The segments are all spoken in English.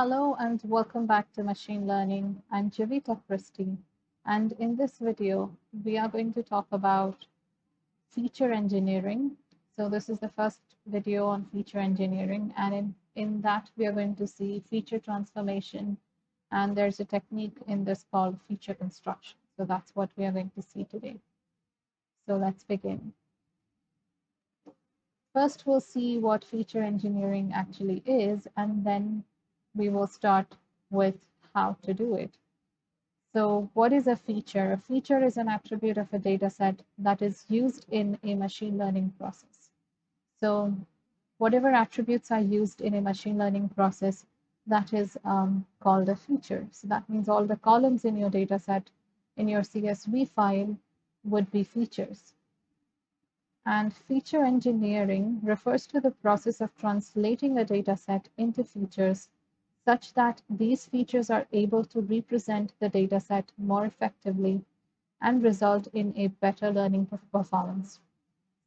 Hello and welcome back to Machine Learning. I'm Jivita Christie, and in this video, we are going to talk about feature engineering. So this is the first video on feature engineering, and in that we are going to see feature transformation, and there's a technique in this called feature construction. So that's what we are going to see today. So let's begin. First, we'll see what feature engineering actually is, and then we will start with how to do it. So what is a feature? A feature is an attribute of a data set that is used in a machine learning process. So whatever attributes are used in a machine learning process, that is called a feature. So that means all the columns in your data set in your CSV file would be features. And feature engineering refers to the process of translating a data set into features such that these features are able to represent the data set more effectively and result in a better learning performance.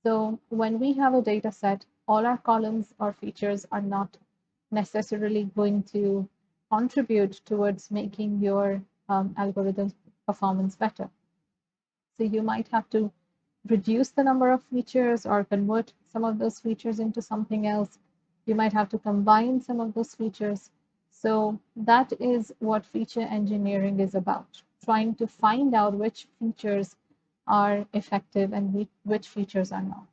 So when we have a data set, all our columns or features are not necessarily going to contribute towards making your algorithm's performance better. So you might have to reduce the number of features or convert some of those features into something else. You might have to combine some of those features. So that is what feature engineering is about, trying to find out which features are effective and which features are not.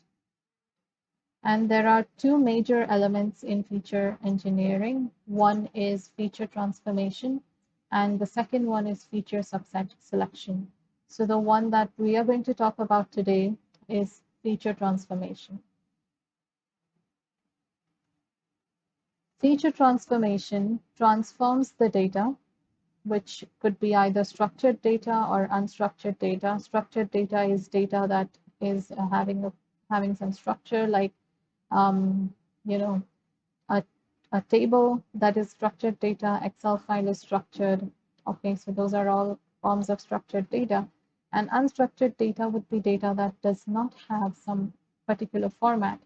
And there are two major elements in feature engineering. One is feature transformation, and the second one is feature subset selection. So the one that we are going to talk about today is feature transformation. Feature transformation transforms the data, which could be either structured data or unstructured data. Structured data is data that is having some structure, like you know, a table that is structured data, Excel file is structured. Okay, so those are all forms of structured data. And unstructured data would be data that does not have some particular format,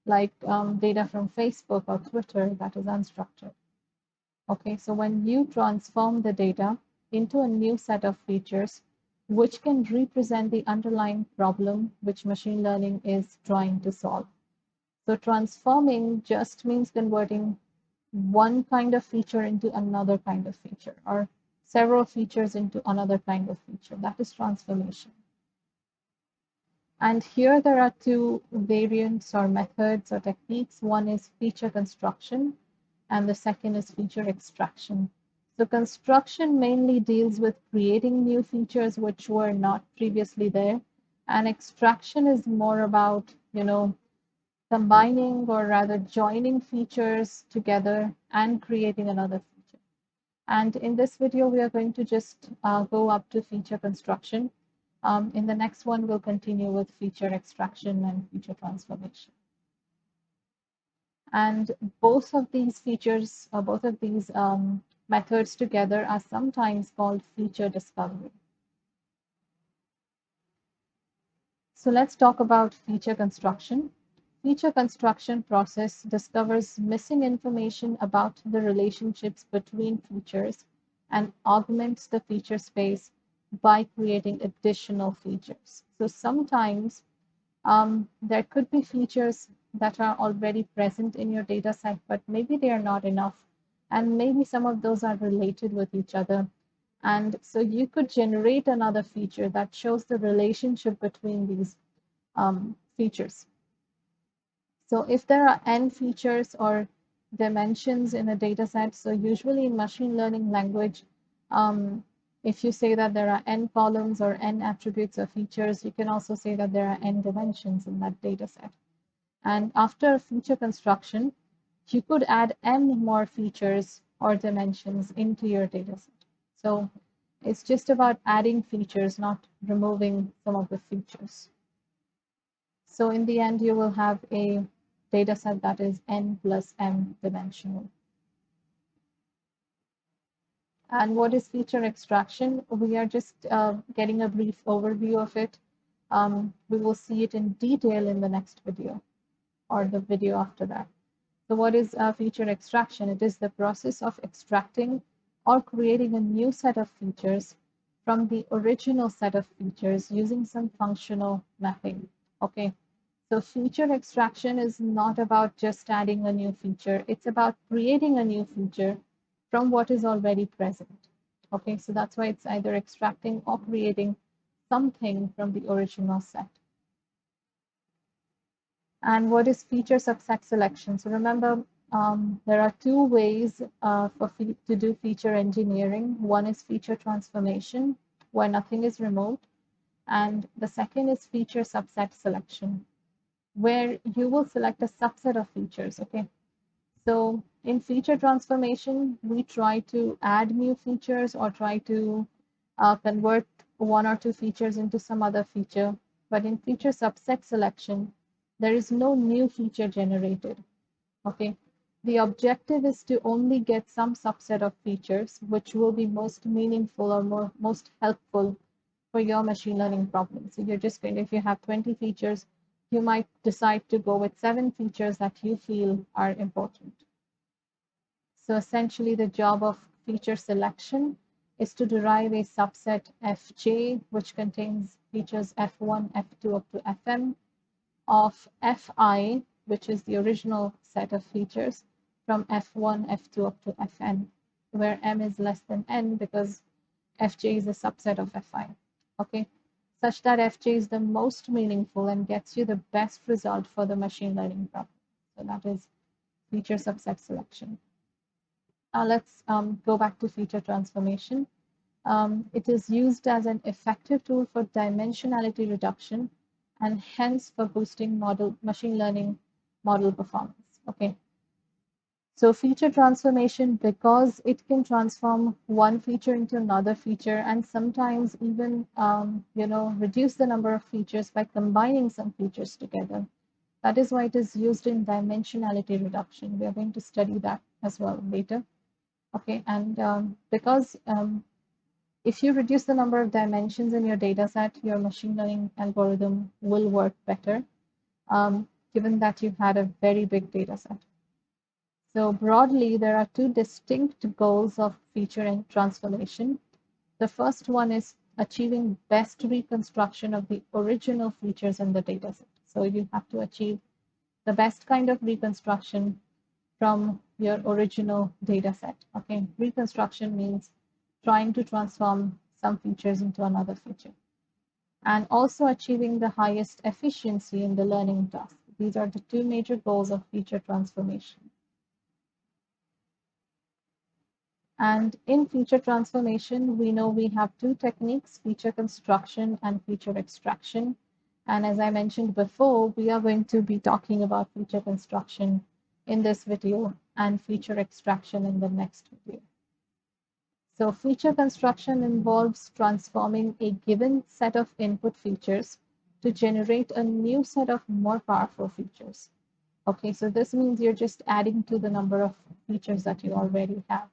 like data from Facebook or Twitter that is unstructured. Okay, so when you transform the data into a new set of features, which can represent the underlying problem which machine learning is trying to solve. So transforming just means converting one kind of feature into another kind of feature, or several features into another kind of feature. That is transformation. And here there are two variants or methods or techniques. One is feature construction, and the second is feature extraction. So construction mainly deals with creating new features which were not previously there, and extraction is more about, combining or rather joining features together and creating another feature. And in this video, we are going to just go up to feature construction. In the next one, we'll continue with feature extraction and feature transformation. And both of these features, both of these methods together are sometimes called feature discovery. So let's talk about feature construction. Feature construction process discovers missing information about the relationships between features and augments the feature space by creating additional features. So sometimes there could be features that are already present in your data set, but maybe they are not enough. And maybe some of those are related with each other. And so you could generate another feature that shows the relationship between these features. So if there are n features or dimensions in a data set, so usually in machine learning language, if you say that there are n columns or n attributes or features, you can also say that there are n dimensions in that data set. And after feature construction, you could add n more features or dimensions into your data set. So it's just about adding features, not removing some of the features. So in the end, you will have a data set that is n plus m dimensional. And what is feature extraction? We are just getting a brief overview of it. We will see it in detail in the next video or the video after that. So what is feature extraction? It is the process of extracting or creating a new set of features from the original set of features using some functional mapping. Okay, so feature extraction is not about just adding a new feature. It's about creating a new feature from what is already present. Okay, so that's why it's either extracting or creating something from the original set. And what is feature subset selection? So remember, there are two ways to do feature engineering. One is feature transformation, where nothing is removed. And the second is feature subset selection, where you will select a subset of features, okay? So in feature transformation, we try to add new features or try to convert one or two features into some other feature. But in feature subset selection, there is no new feature generated, okay? The objective is to only get some subset of features which will be most meaningful or most helpful for your machine learning problem. So you're just going, if you have 20 features, you might decide to go with 7 features that you feel are important. So essentially the job of feature selection is to derive a subset Fj, which contains features F1, F2 up to Fm, of Fi, which is the original set of features, from F1, F2 up to Fn, where m is less than n because Fj is a subset of Fi. Okay, such that Fj is the most meaningful and gets you the best result for the machine learning problem. So that is feature subset selection. Let's go back to feature transformation. It is used as an effective tool for dimensionality reduction and hence for boosting machine learning model performance. Okay. So feature transformation, because it can transform one feature into another feature and sometimes even reduce the number of features by combining some features together. That is why it is used in dimensionality reduction. We are going to study that as well later. Okay, and because if you reduce the number of dimensions in your data set, your machine learning algorithm will work better, given that you've had a very big data set. So broadly, there are two distinct goals of feature and transformation. The first one is achieving best reconstruction of the original features in the dataset. So you have to achieve the best kind of reconstruction from your original dataset. Okay, reconstruction means trying to transform some features into another feature. And also achieving the highest efficiency in the learning task. These are the two major goals of feature transformation. And in feature transformation, we know we have two techniques, feature construction and feature extraction. And as I mentioned before, we are going to be talking about feature construction in this video and feature extraction in the next video. So feature construction involves transforming a given set of input features to generate a new set of more powerful features. Okay, so this means you're just adding to the number of features that you already have.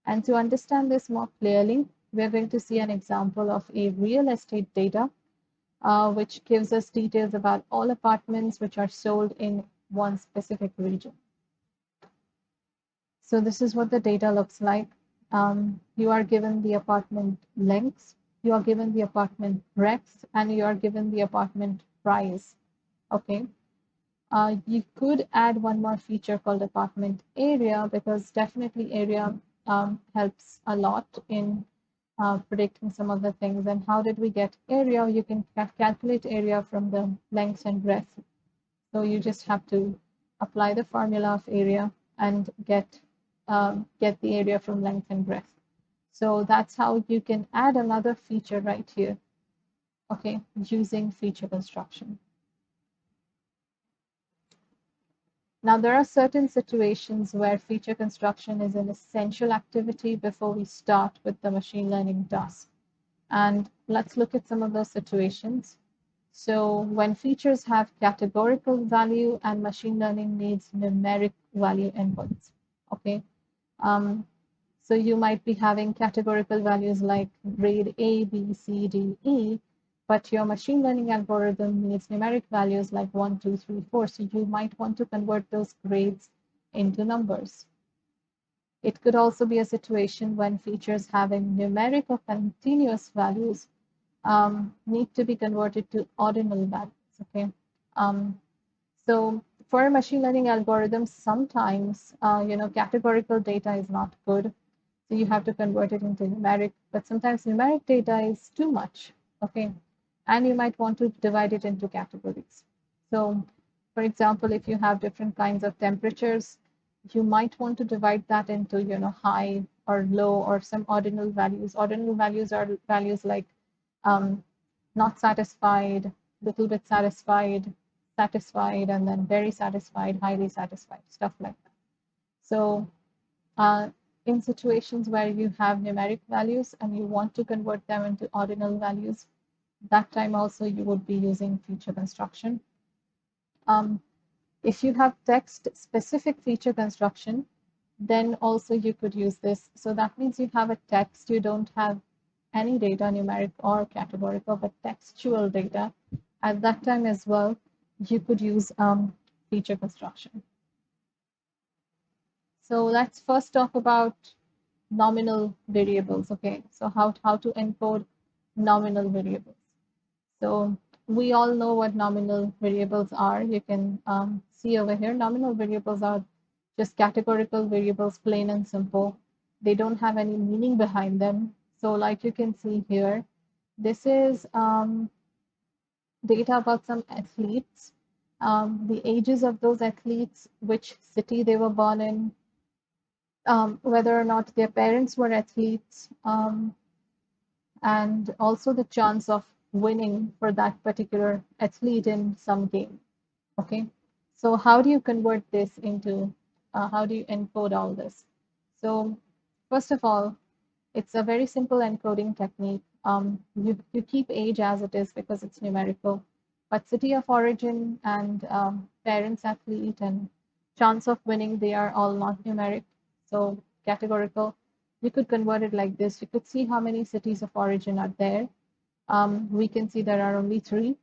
And to understand this more clearly, we're going to see an example of a real estate data, which gives us details about all apartments which are sold in one specific region. So this is what the data looks like. You are given the apartment lengths, you are given the apartment breadth, and you are given the apartment price. Okay. You could add one more feature called apartment area, because definitely area helps a lot in predicting some of the things. And how did we get area? You can calculate area from the length and breadth. So you just have to apply the formula of area and get the area from length and breadth. So that's how you can add another feature right here, okay, using feature construction. Now, there are certain situations where feature construction is an essential activity before we start with the machine learning task. And let's look at some of those situations. So when features have categorical value and machine learning needs numeric value inputs, okay? So you might be having categorical values like grade A, B, C, D, E, but your machine learning algorithm needs numeric values like 1, 2, 3, 4. So you might want to convert those grades into numbers. It could also be a situation when features having numeric or continuous values need to be converted to ordinal values. Okay. So for machine learning algorithms, sometimes categorical data is not good, so you have to convert it into numeric. But sometimes numeric data is too much. Okay, and you might want to divide it into categories. So, for example, if you have different kinds of temperatures, you might want to divide that into high or low or some ordinal values. Ordinal values are values like not satisfied, little bit satisfied, satisfied, and then very satisfied, highly satisfied, stuff like that. So in situations where you have numeric values and you want to convert them into ordinal values, that time also you would be using feature construction. If you have text-specific feature construction, then also you could use this. So that means you have a text, you don't have any data, numeric or categorical, but textual data. At that time as well, you could use feature construction. So let's first talk about nominal variables. Okay, so how to encode nominal variables. So we all know what nominal variables are. You can see over here, nominal variables are just categorical variables, plain and simple. They don't have any meaning behind them. So like you can see here, this is data about some athletes, the ages of those athletes, which city they were born in, whether or not their parents were athletes, and also the chance of winning for that particular athlete in some game. Okay, so how do you convert this into, how do you encode all this? So first of all, it's a very simple encoding technique. You keep age as it is because it's numerical, but city of origin and parents athlete and chance of winning, they are all not numeric. So categorical, you could convert it like this. You could see how many cities of origin are there. We can see there are only 3.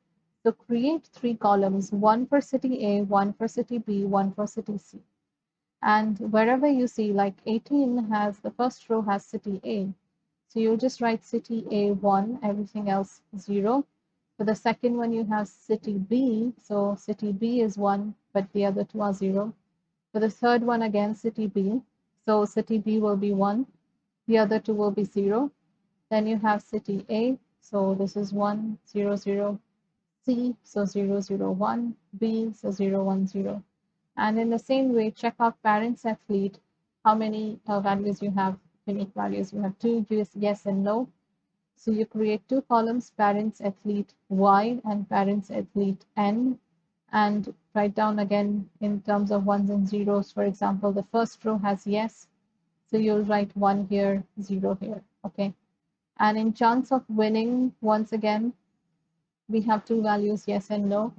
So create 3 columns, one for city A, one for city B, one for city C. And wherever you see, like 18 has, the first row has city A. So you'll just write city A1, everything else 0. For the second one, you have city B. So city B is 1, but the other 2 are 0. For the third one, again, city B. So city B will be 1. The other 2 will be 0. Then you have city A. So this is 1, 0, 0. C, so 0, 0, 1. B, so 0, 1, 0. And in the same way, check out parents athlete, how many values you have, unique values. You have 2, yes and no. So you create 2 columns, parents athlete Y and parents athlete N, and write down again in terms of ones and zeros. For example, the first row has yes, so you'll write 1 here, 0 here, okay? And in chance of winning, once again, we have 2 values, yes and no.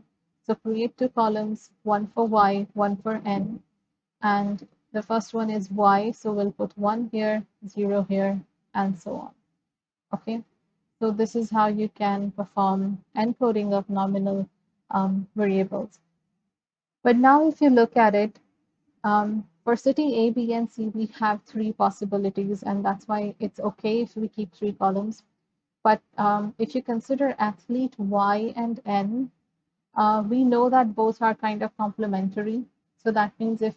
So create 2 columns, one for Y, one for N, and the first one is Y, so we'll put 1 here, 0 here, and so on, okay? So this is how you can perform encoding of nominal variables. But now if you look at it, for city A, B, and C, we have 3 possibilities, and that's why it's okay if we keep 3 columns. But if you consider athlete Y and N, we know that both are kind of complementary. So that means if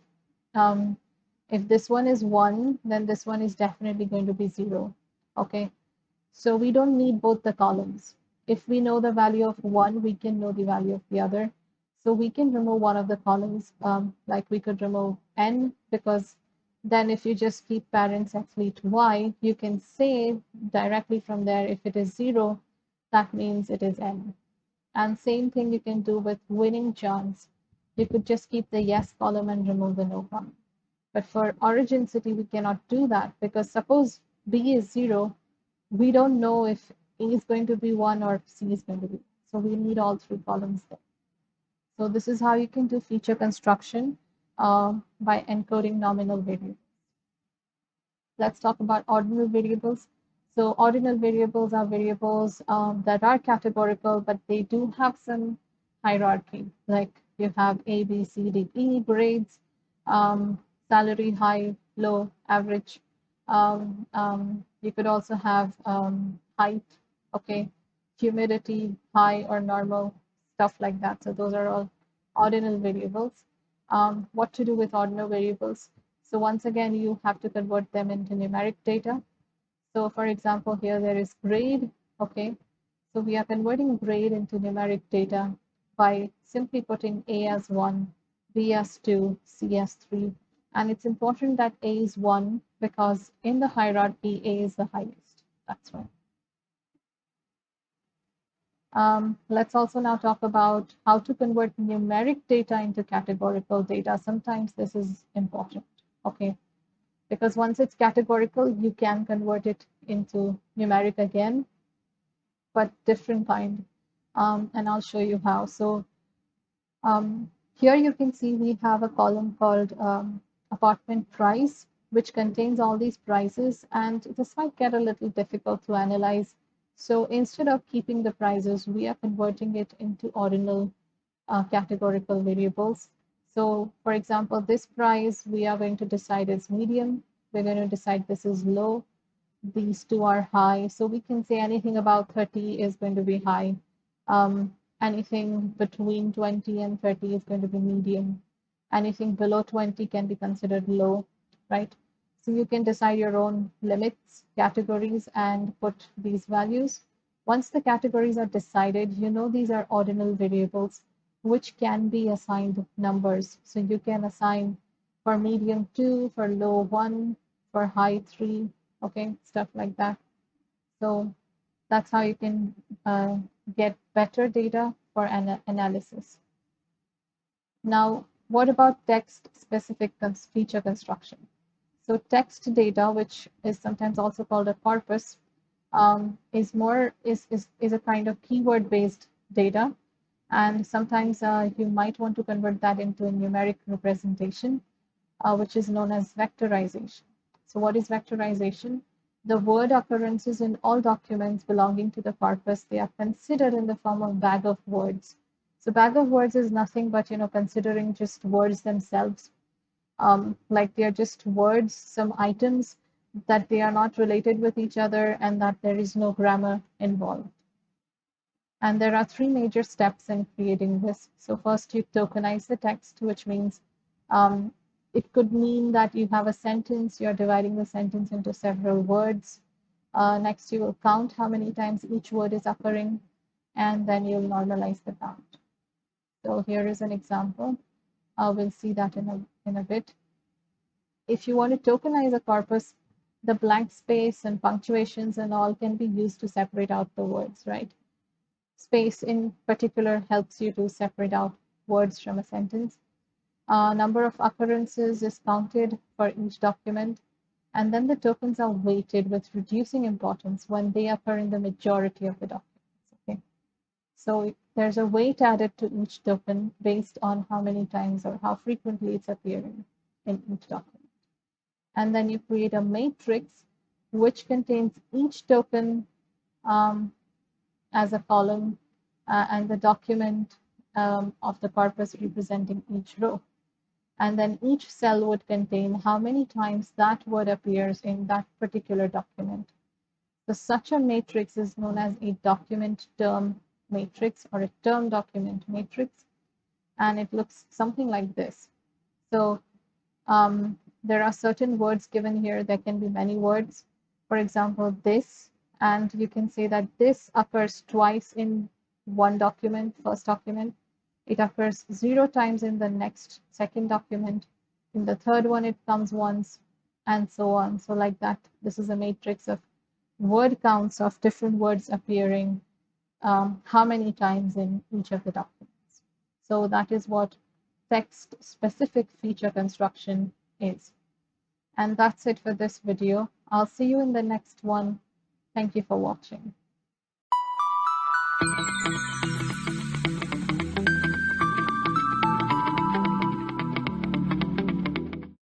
this one is 1, then this one is definitely going to be 0, okay? So we don't need both the columns. If we know the value of 1, we can know the value of the other. So we can remove one of the columns, like we could remove N, because then if you just keep parents athlete Y, you can say directly from there, if it is 0, that means it is N. And same thing you can do with winning chance. You could just keep the yes column and remove the no column. But for origin city, we cannot do that, because suppose B is 0, we don't know if A is going to be 1 or C is going to be. So we need all 3 columns there. So this is how you can do feature construction by encoding nominal variables. Let's talk about ordinal variables. So ordinal variables are variables that are categorical, but they do have some hierarchy. Like you have A, B, C, D, E grades, salary, high, low, average. You could also have height, okay, humidity, high or normal, stuff like that. So those are all ordinal variables. What to do with ordinal variables? So once again, you have to convert them into numeric data. So for example, here there is grade, okay? So we are converting grade into numeric data by simply putting A as 1, B as 2, C as 3. And it's important that A is 1 because in the hierarchy, A is the highest. That's right. Let's also now talk about how to convert numeric data into categorical data. Sometimes this is important, okay? Because once it's categorical, you can convert it into numeric again, but different kind. And I'll show you how. So here you can see we have a column called apartment price, which contains all these prices. And this might get a little difficult to analyze. So instead of keeping the prices, we are converting it into ordinal categorical variables. So for example, this price we are going to decide is medium. We're going to decide this is low. These two are high. So we can say anything about 30 is going to be high. Anything between 20 and 30 is going to be medium. Anything below 20 can be considered low, right? So you can decide your own limits, categories, and put these values. Once the categories are decided, you know these are ordinal variables which can be assigned numbers. So you can assign for medium 2, for low 1, for high 3, okay, stuff like that. So that's how you can get better data for analysis. Now, what about text-specific feature construction? So text data, which is sometimes also called a corpus, is a kind of keyword-based data. And sometimes you might want to convert that into a numeric representation, which is known as vectorization. So what is vectorization? The word occurrences in all documents belonging to the corpus, they are considered in the form of bag of words. So bag of words is nothing but, considering just words themselves. Like they are just words, some items that they are not related with each other and that there is no grammar involved. And there are three major steps in creating this. So first you tokenize the text, which means it could mean that you have a sentence, you're dividing the sentence into several words. Next, you will count how many times each word is occurring, and then you'll normalize the count. So here is an example. We'll see that in a bit. If you want to tokenize a corpus, the blank space and punctuations and all can be used to separate out the words, right? Space in particular helps you to separate out words from a sentence. Number of occurrences is counted for each document, and then the tokens are weighted with reducing importance when they occur in the majority of the documents. Okay, so there's a weight added to each token based on how many times or how frequently it's appearing in each document. And then you create a matrix which contains each token as a column and the document of the corpus representing each row. And then each cell would contain how many times that word appears in that particular document. So such a matrix is known as a document term matrix or a term document matrix. And it looks something like this. So there are certain words given here. There can be many words. For example, this, and you can say that this occurs twice in one document, first document. It occurs 0 times in the second document. In the third one, it comes once, and so on. So like that, this is a matrix of word counts of different words appearing how many times in each of the documents. So that is what text-specific feature construction is. And that's it for this video. I'll see you in the next one. Thank you for watching.